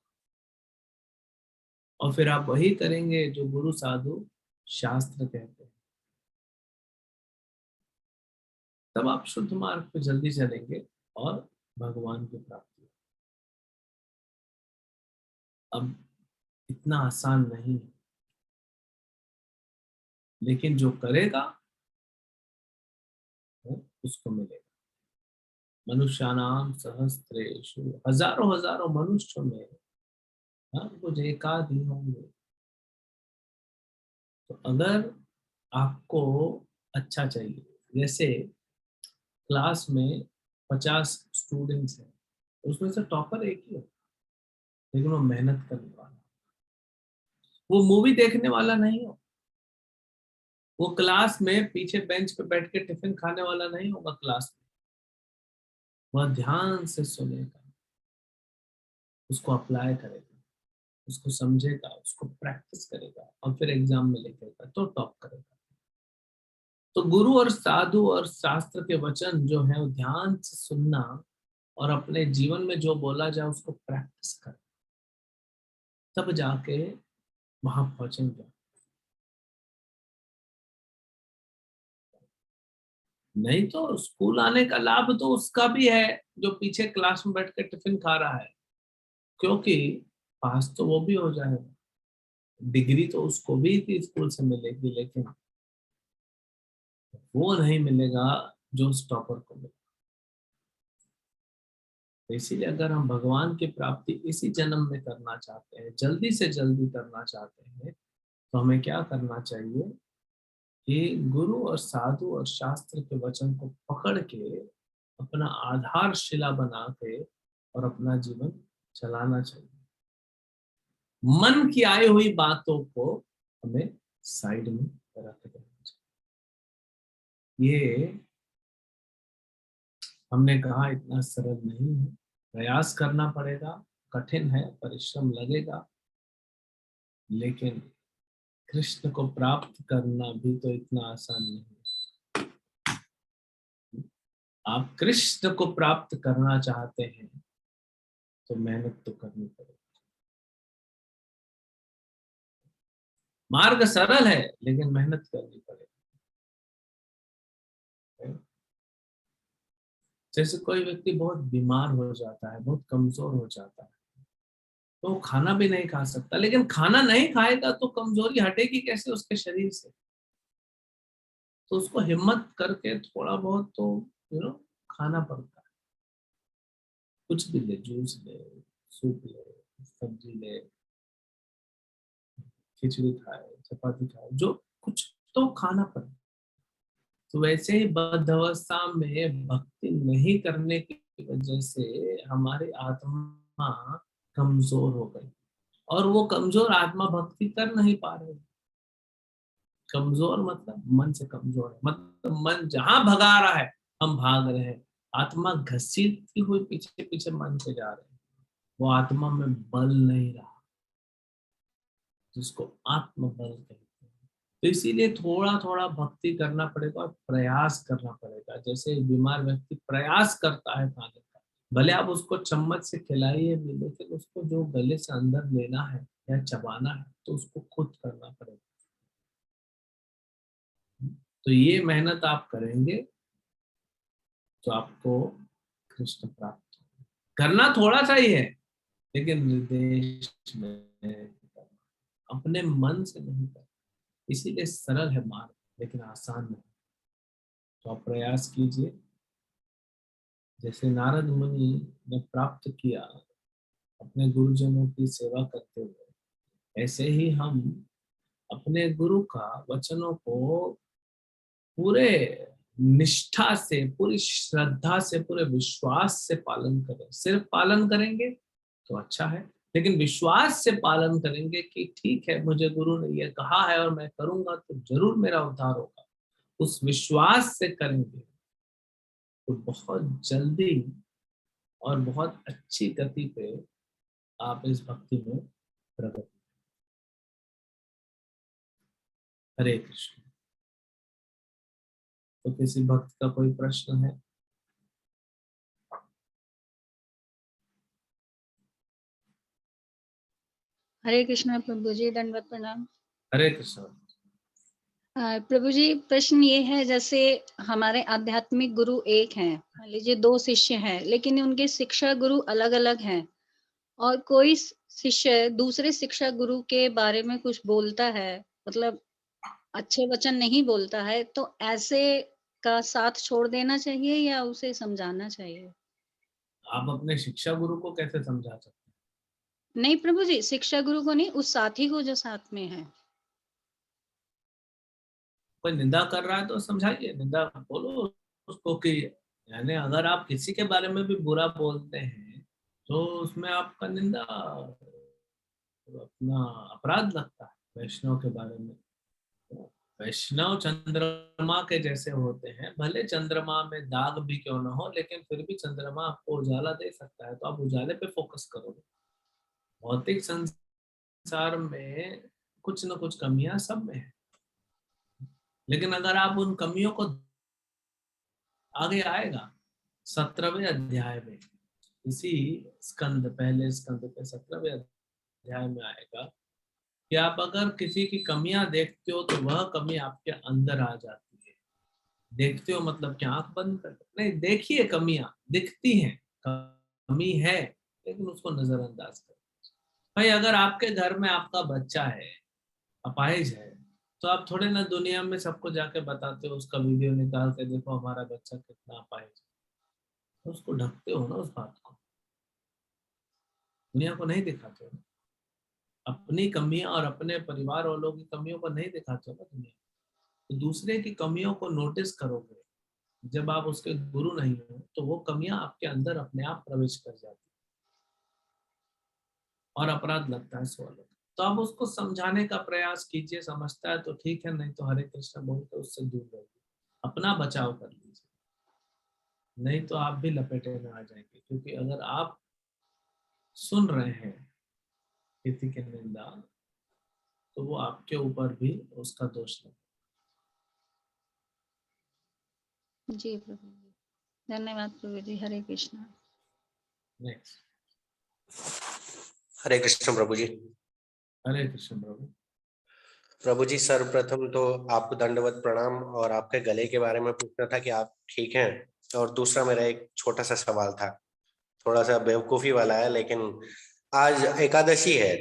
S1: और फिर आप वही करेंगे जो गुरु साधु शास्त्र कहते हैं। तब आप शुद्ध मार्ग पे जल्दी चलेंगे और भगवान की प्राप्ति। अब इतना आसान नहीं है, लेकिन जो करेगा वो उसको मिलेगा। मनुष्यानाम सहस्त्रेषु, हजारों हजारों मनुष्यों में हाँ कुछ एकाध ही होंगे। तो अगर आपको अच्छा चाहिए, जैसे क्लास में 50 स्टूडेंट्स हैं, उसमें से टॉपर एक ही हो, लेकिन वो मेहनत करने वाला, वो मूवी देखने वाला नहीं हो, वो क्लास में पीछे बेंच पे बैठ के टिफिन खाने वाला नहीं होगा क्लास में, वह ध्यान से सुनेगा, उसको अप्लाई करेगा, उसको समझेगा, उसको प्रैक्टिस करेगा और फिर एग्जाम में लिखेगा तो टॉप करेगा। तो गुरु और साधु और शास्त्र के वचन जो है वो ध्यान से सुनना और अपने जीवन में जो बोला जाए उसको प्रैक्टिस कर, तब जाके वहां पहुंचेंगे। नहीं तो स्कूल आने का लाभ तो उसका भी है जो पीछे क्लास में बैठ के टिफिन खा रहा है, क्योंकि पास तो वो भी हो जाएगा, डिग्री तो उसको भी थी स्कूल से मिलेगी, लेकिन वो नहीं मिलेगा जो स्टॉपर को मिलेगा। तो इसीलिए अगर हम भगवान की प्राप्ति इसी जन्म में करना चाहते हैं, जल्दी से जल्दी करना चाहते हैं, तो हमें क्या करना चाहिए कि गुरु और साधु और शास्त्र के वचन को पकड़ के अपना आधारशिला बना के और अपना जीवन चलाना चाहिए। मन की आई हुई बातों को हमें साइड में रख देना चाहिए। ये हमने कहा इतना सरल नहीं है, प्रयास करना पड़ेगा, कठिन है, परिश्रम लगेगा, लेकिन कृष्ण को प्राप्त करना भी तो इतना आसान नहीं है। आप कृष्ण को प्राप्त करना चाहते हैं तो मेहनत तो करनी पड़ेगी। मार्ग सरल है लेकिन मेहनत करनी पड़ेगी। जैसे कोई व्यक्ति बहुत बीमार हो जाता है, बहुत कमजोर हो जाता है, तो वो खाना भी नहीं खा सकता, लेकिन खाना नहीं खाएगा तो कमजोरी हटेगी कैसे उसके शरीर से? तो उसको हिम्मत करके थोड़ा बहुत तो खाना पड़ता है। कुछ भी ले, जूस ले, सूप ले, सब्जी ले, खिचड़ी खाए, चपाती खाए, जो कुछ तो खाना पड़ता है। तो वैसे ही बद्ध अवस्था में भक्ति नहीं करने की वजह से हमारी आत्मा कमजोर हो गई, और वो कमजोर आत्मा भक्ति कर नहीं पा रही। कमजोर मतलब मन से कमजोर है, मतलब मन जहां भगा रहा है हम भाग रहे हैं, आत्मा घसीटती हुई पीछे पीछे मन के जा रहे हैं, वो आत्मा में बल नहीं रहा, जिसको आत्मबल कहते हैं। तो इसीलिए थोड़ा थोड़ा भक्ति करना पड़ेगा और प्रयास करना पड़ेगा। जैसे एक बीमार व्यक्ति प्रयास करता है खाने का, भले आप उसको चम्मच से खिलाइए भी, लेकिन उसको जो गले से अंदर लेना है या चबाना है तो उसको खुद करना पड़ेगा। तो ये मेहनत आप करेंगे तो आपको कृष्ण प्राप्त होगा। करना थोड़ा सा ही है, लेकिन निर्देश में अपने मन से नहीं करना, इसीलिए सरल है मार्ग, लेकिन आसान नहीं। तो आप प्रयास कीजिए, जैसे नारद मुनि ने प्राप्त किया अपने गुरुजनों की सेवा करते हुए, ऐसे ही हम अपने गुरु का वचनों को पूरे निष्ठा से, पूरी श्रद्धा से, पूरे विश्वास से पालन करें। सिर्फ पालन करेंगे तो अच्छा है, लेकिन विश्वास से पालन करेंगे कि ठीक है, मुझे गुरु ने ये कहा है और मैं करूंगा तो जरूर मेरा उद्धार होगा, उस विश्वास से करेंगे तो बहुत जल्दी और बहुत अच्छी गति पे आप इस भक्ति में प्रगति। हरे कृष्ण। तो किसी भक्त का कोई प्रश्न है?
S2: हरे कृष्ण प्रभु जी, दंडवत प्रणाम।
S1: हरे कृष्ण।
S2: प्रभु जी, प्रश्न ये है, जैसे हमारे आध्यात्मिक गुरु एक हैं, मान लीजिए 2 शिष्य हैं, लेकिन उनके शिक्षा गुरु अलग अलग हैं, और कोई शिष्य दूसरे शिक्षा गुरु के बारे में कुछ बोलता है, मतलब अच्छे वचन नहीं बोलता है, तो ऐसे का साथ छोड़ देना चाहिए या उसे समझाना चाहिए?
S1: आप अपने शिक्षा गुरु को कैसे समझा सकते हैं?
S2: नहीं प्रभु जी, शिक्षा गुरु को नहीं, उस साथी को जो साथ में है।
S1: कोई निंदा कर रहा है तो समझाइए, निंदा बोलो उसको कि, यानी अगर आप किसी के बारे में भी बुरा बोलते हैं तो उसमें आपका निंदा, अपना अपराध लगता है। वैष्णव के बारे में, वैष्णव चंद्रमा के जैसे होते हैं, भले चंद्रमा में दाग भी क्यों ना हो, लेकिन फिर भी चंद्रमा आपको उजाला दे सकता है, तो आप उजाले पे फोकस करोगे। भौतिक संसार में कुछ न कुछ कमियां सब में है, लेकिन अगर आप उन कमियों को, आगे आएगा 17वें अध्याय में, इसी स्कंद, पहले स्कंद पे 17वें अध्याय में आएगा कि आप अगर किसी की कमियां देखते हो तो वह कमी आपके अंदर आ जाती है। देखते हो मतलब क्या आंख बंद कर, नहीं, देखिए, कमियां दिखती हैं, कमी है, लेकिन उसको नजरअंदाज करो। भाई अगर आपके घर में आपका बच्चा है, अपाहिज है, तो आप थोड़े ना दुनिया में सबको जाके बताते हो, उसका वीडियो निकाल के देखो हमारा बच्चा कितना अपाहिज है, तो उसको ढकते हो ना, उस बात को दुनिया को नहीं दिखाते हो। अपनी कमियां और अपने परिवार वालों की कमियों को नहीं दिखाते हो ना दुनिया, तो दूसरे की कमियों को नोटिस करोगे। जब आप उसके गुरु नहीं हो तो वो कमियां आपके अंदर अपने आप प्रवेश कर जाती और अपराध लगता है सो अलग। तो आप उसको समझाने का प्रयास कीजिए, समझता है तो ठीक है, नहीं तो हरे कृष्ण बोल के उससे दूर रहिए, अपना बचाव कर लीजिए, नहीं तो आप भी लपेटे में आ जाएंगे। क्योंकि अगर आप सुन रहे हैं किसी की निंदा, तो वो आपके ऊपर भी उसका दोष लगेगा।
S2: जी प्रभु जी, धन्यवाद प्रभु जी। हरे कृष्ण।
S1: नेक्स्ट।
S3: हरे कृष्ण प्रभु जी।
S1: हरे कृष्ण प्रभु।
S3: प्रभु जी, सर्वप्रथम तो आपको दंडवत प्रणाम, और आपके गले के बारे में पूछना था कि आप ठीक हैं। और दूसरा मेरा एक छोटा सा सवाल था, थोड़ा सा बेवकूफी वाला है, लेकिन आज एकादशी है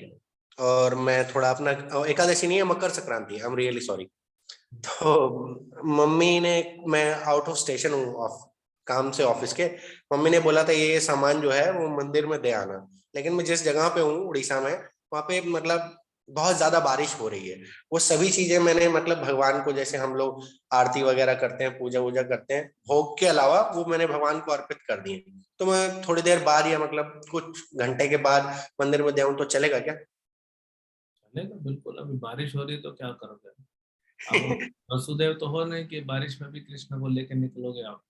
S3: और मैं थोड़ा अपना, एकादशी नहीं है, Makar Sankranti, I am really sorry. तो मम्मी ने, मैं आउट ऑफ स्टेशन हूँ, ऑफ काम से, ऑफिस के, मम्मी ने बोला था ये सामान जो है वो मंदिर में दे आना। लेकिन मैं जिस जगह पे हूँ उड़ीसा में, वहाँ पे मतलब बहुत ज्यादा बारिश हो रही है। वो सभी चीजें मैंने मतलब भगवान को, जैसे हम लोग आरती वगैरह करते हैं, पूजा वूजा करते हैं, भोग के अलावा वो मैंने भगवान को अर्पित कर दिए। तो मैं थोड़ी देर बाद या मतलब कुछ घंटे के बाद मंदिर में जाऊं तो चलेगा क्या?
S1: चलेगा बिल्कुल। अभी बारिश हो रही है तो क्या करोगे? अब वसुदेव तो हो नहीं कि बारिश में भी कृष्ण को लेके निकलोगे आप।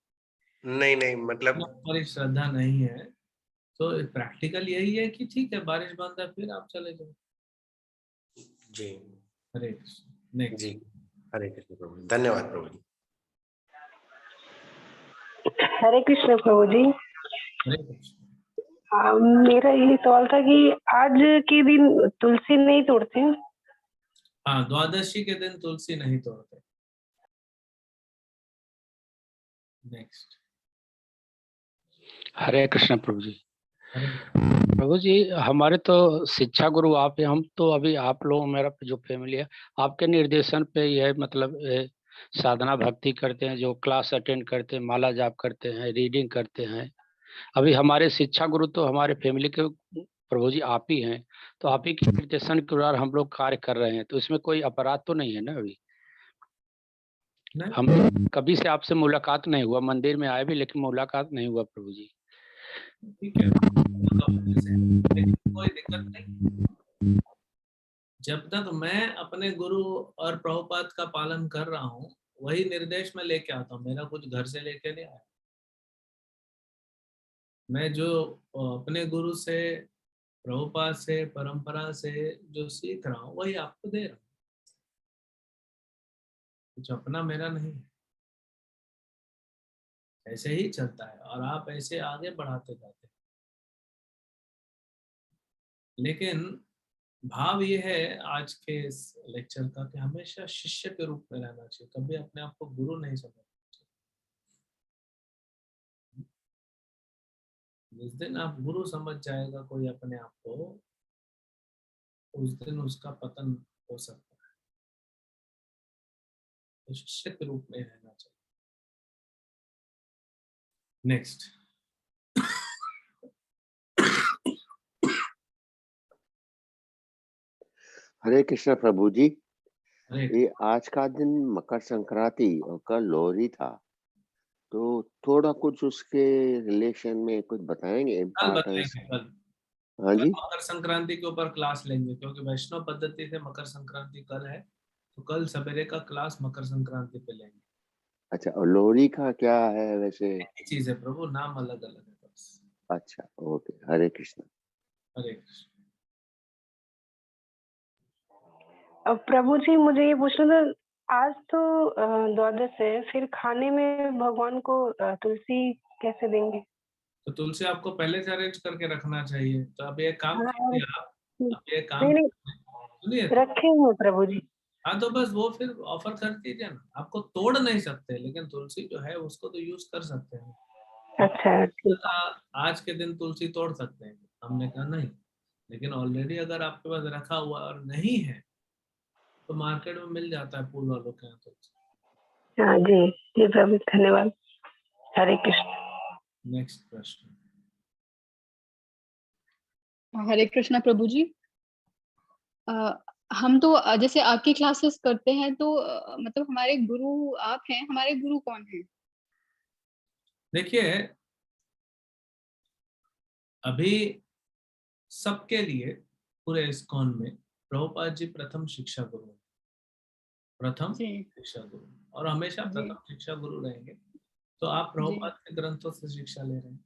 S3: नहीं नहीं, मतलब
S1: हमारी श्रद्धा नहीं है। तो प्रैक्टिकल यही है कि ठीक है बारिश बंद है फिर आप चले जाओ।
S3: जी
S1: हरे कृष्ण।
S3: जी।
S1: नेक्स्ट।
S3: हरे कृष्ण प्रभु जी। धन्यवाद प्रभु जी।
S4: हरे कृष्ण प्रभु जी।
S1: हरे कृष्ण।
S4: मेरा यही सवाल था कि आज के दिन तुलसी नहीं तोड़ते हैं?
S1: हाँ, द्वादशी के दिन तुलसी नहीं तोड़ते। नेक्स्ट।
S5: हरे कृष्ण प्रभु जी।
S1: हरे
S5: प्रभु जी, हमारे तो शिक्षा गुरु आप हैं। हम तो अभी आप लोग, मेरा जो फैमिली है, आपके निर्देशन पे यह मतलब साधना भक्ति करते हैं, जो क्लास अटेंड करते हैं, माला जाप करते हैं, रीडिंग करते हैं। अभी हमारे शिक्षा गुरु तो हमारे फैमिली के प्रभु जी आप ही हैं। तो आप ही के निर्देशन के अनुसार हम लोग कार्य कर रहे हैं, तो इसमें कोई अपराध तो नहीं है ना? अभी
S1: नहीं,
S5: हम कभी से आपसे मुलाकात नहीं हुआ, मंदिर में आए भी लेकिन मुलाकात नहीं हुआ प्रभु जी।
S1: ठीक है, लेकिन कोई दिक्कत नहीं। जब तक मैं अपने गुरु और प्रभुपाद का पालन कर रहा हूँ वही निर्देश में लेके आता हूँ। मेरा कुछ घर से लेके नहीं आया। मैं जो अपने गुरु से, प्रभुपाद से, परंपरा से जो सीख रहा हूँ वही आपको दे रहा हूँ। कुछ अपना मेरा नहीं है। ऐसे ही चलता है और आप ऐसे आगे बढ़ाते जाते हैं। लेकिन भाव ये है आज के इस लेक्चर का कि हमेशा शिष्य के रूप में रहना चाहिए, कभी अपने आप को गुरु नहीं समझना चाहिए। जिस दिन आप गुरु समझ जाएगा कोई अपने आप को, उस दिन उसका पतन हो सकता है। तो शिष्य के रूप में रहना चाहिए। नेक्स्ट।
S6: हरे कृष्ण प्रभु जी।
S1: अरे
S6: ये आज का दिन मकर संक्रांति और कल लोहरी था, तो थोड़ा कुछ उसके रिलेशन में कुछ बताएंगे,
S1: कल
S6: इम्पोर्टेंस?
S1: बताएंगे। कल
S6: हाँ
S1: कल
S6: जी।
S1: मकर संक्रांति के ऊपर क्लास लेंगे क्योंकि वैष्णव पद्धति से मकर संक्रांति कल है। तो कल सवेरे का क्लास मकर संक्रांति पे लेंगे।
S6: अच्छा, और लोहरी का क्या है वैसे?
S1: एक ही चीज है प्रभु, नाम अलग अलग है बस।
S6: अच्छा, ओके। हरे कृष्ण।
S1: हरे कृष्ण।
S4: प्रभु जी मुझे ये पूछना था, आज तो द्वादश है, फिर खाने में भगवान को तुलसी कैसे देंगे?
S1: तो तुलसी आपको पहले से अरेंज करके रखना चाहिए। तो अब ये काम
S4: हाँ,
S1: कीजिए आप। अब ये काम
S4: नहीं नहीं,
S1: सुनिए तो।
S4: रखे हैं प्रभु जी।
S1: हाँ तो बस वो फिर ऑफर कर दीजिए ना। आपको तोड़ नहीं सकते लेकिन तुलसी जो है उसको तो यूज कर सकते हैं।
S4: अच्छा ठीक।
S1: आज के दिन तुलसी तोड़ सकते हैं? हमने कहा नहीं। लेकिन ऑलरेडी अगर आपके पास रखा हुआ और नहीं है तो मार्केट में मिल जाता है फूल वालों के यहाँ तुलसी।
S4: हाँ जी जी प्रभु, धन्यवाद। हरे कृष्ण।
S1: नेक्स्ट प्रश्न।
S7: हरे कृष्णा प्रभु जी। अ, हम तो जैसे आपकी क्लासेस करते हैं तो मतलब हमारे गुरु आप हैं, हमारे गुरु कौन हैं?
S1: देखिए अभी सबके लिए पूरे इस्कॉन में प्रभुपाद जी प्रथम शिक्षा गुरु हैं। प्रथम
S7: जी
S1: शिक्षा गुरु और हमेशा
S7: जी
S1: प्रथम शिक्षा गुरु रहेंगे। तो आप
S7: जी
S1: प्रभुपाद के ग्रंथों से शिक्षा ले रहे हैं।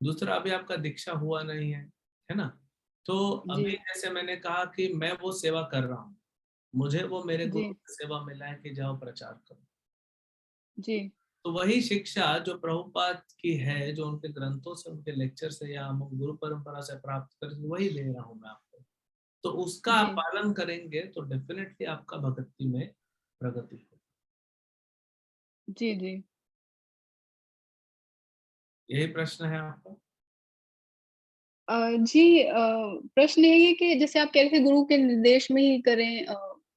S1: दूसरा, अभी आपका दीक्षा हुआ नहीं है ना? तो
S7: जी
S1: अभी जैसे मैंने कहा कि मैं वो सेवा कर रहा हूँ, मुझे वो मेरे
S7: जी
S1: गुरु की सेवा मिला है कि जाओ प्रचार करो।
S7: जी
S1: तो वही शिक्षा जो प्रभुपाद की है, जो उनके ग्रंथों से, उनके लेक्चर से या हम गुरु परंपरा से प्राप्त कर, वही दे रहा हूँ मैं आपको। तो उसका आप
S7: जी
S1: पालन करेंगे तो डेफिनेटली आपका भक्ति में प्रगति होगी।
S7: जी जी
S1: यही प्रश्न है आपका?
S7: जी प्रश्न यही है कि जैसे आप कह रहे थे गुरु के निर्देश में ही करें,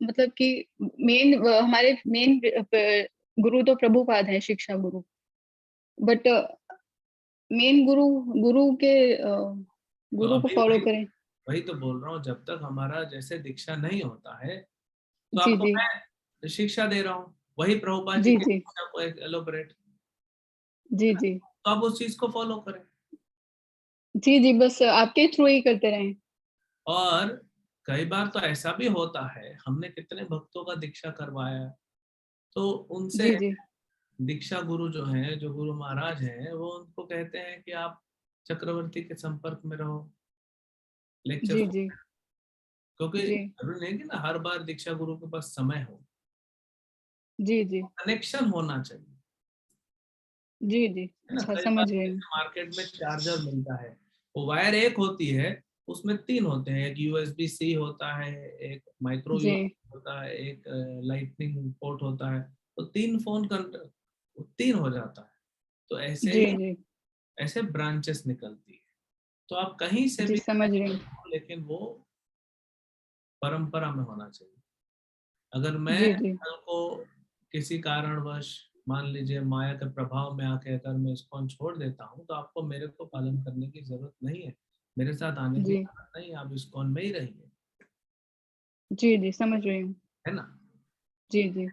S7: मतलब कि मेन हमारे मेन गुरु तो प्रभुपाद हैं, शिक्षा गुरु। बट मेन गुरु गुरु के
S1: तो
S7: गुरु को
S1: अभी
S7: फॉलो
S1: वही
S7: करें।
S1: वही तो बोल रहा हूँ, जब तक हमारा जैसे दीक्षा नहीं होता है तो
S7: जी
S1: आपको
S7: जी
S1: मैं शिक्षा दे रहा हूँ, वही प्रभुपाद जी
S7: जी
S1: की
S7: जी
S1: शिक्षा को एलोबरेट,
S7: जी जी
S1: तो आप उस चीज को फॉलो करें।
S7: जी जी, बस आपके थ्रू ही करते रहें।
S1: और कई बार तो ऐसा भी होता है, हमने कितने भक्तों का दीक्षा करवाया, तो उनसे
S7: जी जी
S1: दीक्षा गुरु जो है, जो गुरु महाराज हैं, वो उनको कहते हैं कि आप चक्रवर्ती के संपर्क में रहो, लेक्चर,
S7: जी जी
S1: क्योंकि
S7: जी
S1: जरूरी नहीं कि ना हर बार दीक्षा गुरु के पास समय हो,
S7: जी जी
S1: कनेक्शन होना चाहिए,
S7: जी जी,
S1: है ना।
S7: अच्छा
S1: कई बार
S7: समझ रही हूँ।
S1: मार्केट में चार्जर मिलता है, वो वायर एक होती है, उसमें 3 होते हैं, एक यूएसबी सी होता है, एक माइक्रो
S7: जी
S1: यूएसबी होता है, एक लाइटनिंग पोर्ट होता है, तो 3 फोन 3 हो जाता है। तो ऐसे
S7: जी
S1: ही
S7: जी
S1: ऐसे ब्रांचेस निकलती है, तो आप कहीं से
S7: जी,
S1: भी
S7: समझ रही हूँ।
S1: हो, लेकिन वो परंपरा में होना चाहिए। अगर मैं
S7: जी जी
S1: कल को किसी कारणवश, मान लीजिए माया के प्रभाव में आके अगर मैं इस्कॉन छोड़ देता हूँ, तो आपको मेरे को पालन करने की जरूरत नहीं है, मेरे साथ आने की
S7: जी
S1: जरूरत नहीं है, आप इस्कॉन में ही रहिए,
S7: जी जी, समझ रही हूँ।
S1: है ना।
S7: जी जी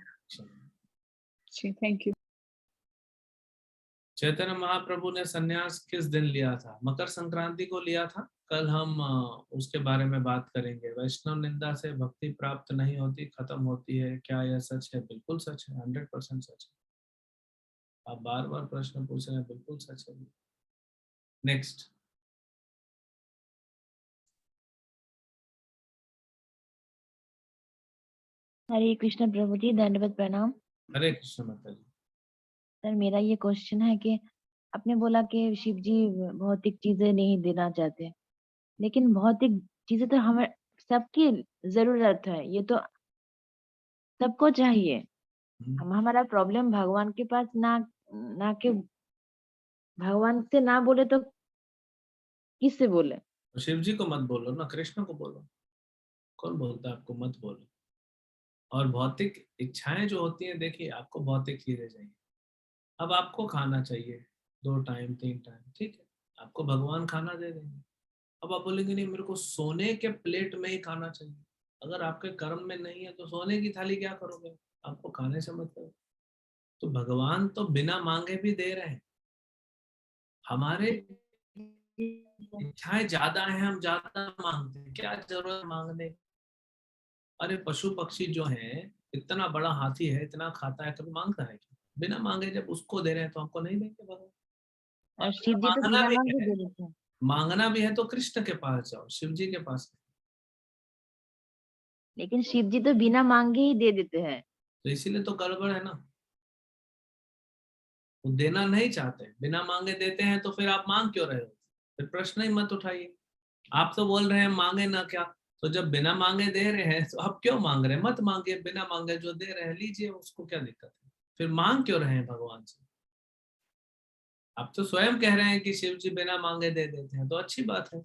S7: जी, थैंक यू।
S1: चैतन्य महाप्रभु ने संन्यास किस दिन लिया था? मकर संक्रांति को लिया था। कल हम उसके बारे में बात करेंगे। वैष्णव निंदा से भक्ति प्राप्त नहीं होती, खत्म होती है, क्या यह सच है? बिल्कुल सच है, 100% सच है। आप बार बार प्रश्न पूछ रहे हैं, बिल्कुल सच है। नेक्स्ट।
S8: हरे कृष्ण प्रभु जी, दंडवत प्रणाम।
S1: हरे कृष्ण माता जी।
S8: सर मेरा ये क्वेश्चन है कि आपने बोला कि शिव जी भौतिक चीजें नहीं देना चाहते, लेकिन भौतिक चीजें तो हमें सबकी जरूरत है, ये तो सबको चाहिए। हम हमारा प्रॉब्लम भगवान के पास ना ना के भगवान से ना बोले तो किससे बोले?
S1: तो शिव जी को मत बोलो ना, कृष्ण को बोलो। कौन बोलता है आपको मत बोलो? और भौतिक इच्छाएं जो होती हैं, देखिए आपको भौतिक चीजें चाहिए, अब आपको खाना चाहिए 2 टाइम 3 टाइम, ठीक है, आपको भगवान खाना दे देंगे। अब आप बोलेंगे नहीं, मेरे को सोने के प्लेट में ही खाना चाहिए। अगर आपके कर्म में नहीं है तो सोने की थाली क्या करोगे? आपको खाने से मतलब। तो भगवान तो बिना मांगे भी दे रहे हैं। हमारे इच्छाएं ज्यादा हैं, हम ज्यादा मांगते हैं, क्या जरूरत है मांगने की? अरे पशु पक्षी जो है, इतना बड़ा हाथी है, इतना खाता है, कभी मांगता है क्या? बिना मांगे जब उसको दे रहे हैं तो हमको नहीं देंगे भगवान। और
S8: और
S1: अगर
S8: शिव जी तो
S1: मांगना
S8: बिना
S1: भी
S8: मांगे
S1: है,
S8: दे देते हैं।
S1: मांगना भी है तो कृष्ण के पास जाओ, शिव जी के पास नहीं।
S8: लेकिन शिव जी तो बिना मांगे ही दे देते हैं।
S1: तो इसीलिए तो गड़बड़ है ना, वो देना नहीं चाहते, बिना मांगे देते हैं, तो फिर आप मांग क्यों रहे हो? फिर प्रश्न ही मत उठाइए। आप तो बोल रहे हैं मांगे ना क्या, तो जब बिना मांगे दे रहे हैं तो आप क्यों मांग रहे हैं? मत मांगे, बिना मांगे जो दे रहे हैं लीजिए, उसको क्या दिक्कत है? फिर मांग क्यों रहे हैं भगवान से? आप तो स्वयं कह रहे हैं कि शिव जी बिना मांगे दे देते हैं, तो अच्छी बात है,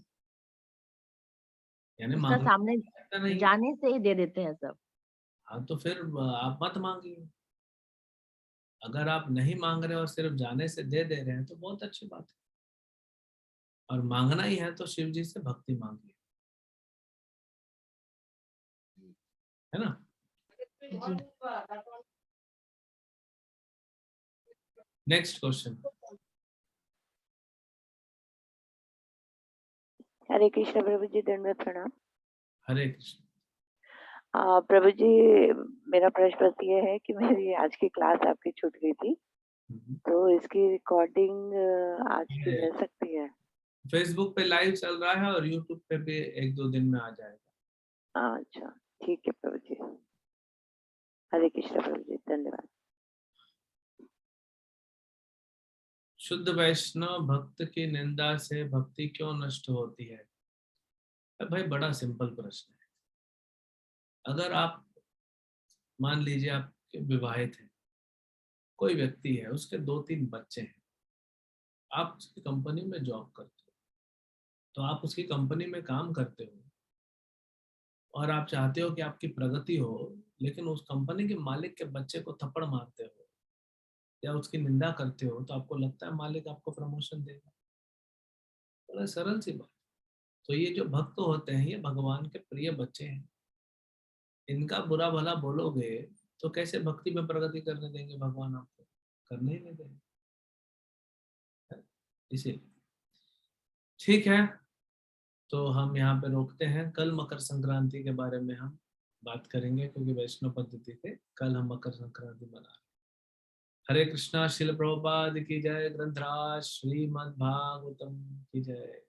S1: यानी
S8: उसका
S1: मांगने
S8: सामने
S1: की आवश्यकता नहीं है।
S8: जाने से ही दे देते हैं सब।
S1: हाँ, तो फिर आप मत मांगिए। अगर आप नहीं मांग रहे और सिर्फ जाने से दे दे रहे हैं तो बहुत अच्छी बात है। और मांगना ही है तो शिव जी से भक्ति मांगिए, है ना।
S8: जी
S1: नेक्स्ट क्वेश्चन।
S9: हरे कृष्ण प्रभु जी, दंडवत प्रणाम।
S1: हरे कृष्ण।
S9: प्रभु जी, मेरा प्रश्न बस ये है कि मेरी आज की क्लास आपकी छूट गई थी, तो इसकी रिकॉर्डिंग आज की मिल सकती है?
S1: फेसबुक पे लाइव चल रहा है और यूट्यूब पे भी 1-2 दिन में आ जाएगा।
S9: अच्छा, ठीक है प्रभु जी। हरे कृष्ण प्रभु जी, धन्यवाद।
S1: शुद्ध वैष्णव भक्त की निंदा से भक्ति क्यों नष्ट होती है? भाई बड़ा सिंपल प्रश्न है। अगर आप मान लीजिए आप विवाहित हैं, कोई व्यक्ति है, उसके 2-3 बच्चे हैं, आप उसकी कंपनी में जॉब करते हो, तो आप उसकी कंपनी में काम करते हो और आप चाहते हो कि आपकी प्रगति हो, लेकिन उस कंपनी के मालिक के बच्चे को थप्पड़ मारते हो या उसकी निंदा करते हो, तो आपको लगता है मालिक आपको प्रमोशन देगा? बड़ा सरल सी बात। तो ये जो भक्त होते हैं ये भगवान के प्रिय बच्चे हैं, इनका बुरा भला बोलोगे तो कैसे भक्ति में प्रगति करने देंगे भगवान आपको, करने ही नहीं देंगे। इसीलिए ठीक है, तो हम यहाँ पे रोकते हैं। कल मकर संक्रांति के बारे में हम बात करेंगे, क्योंकि वैष्णव पद्धति पे कल हम मकर संक्रांति मना रहे हैं। हरे कृष्णा। श्रील प्रभुपाद की जय। ग्रंथराज श्रीमद् भागवतम की जय।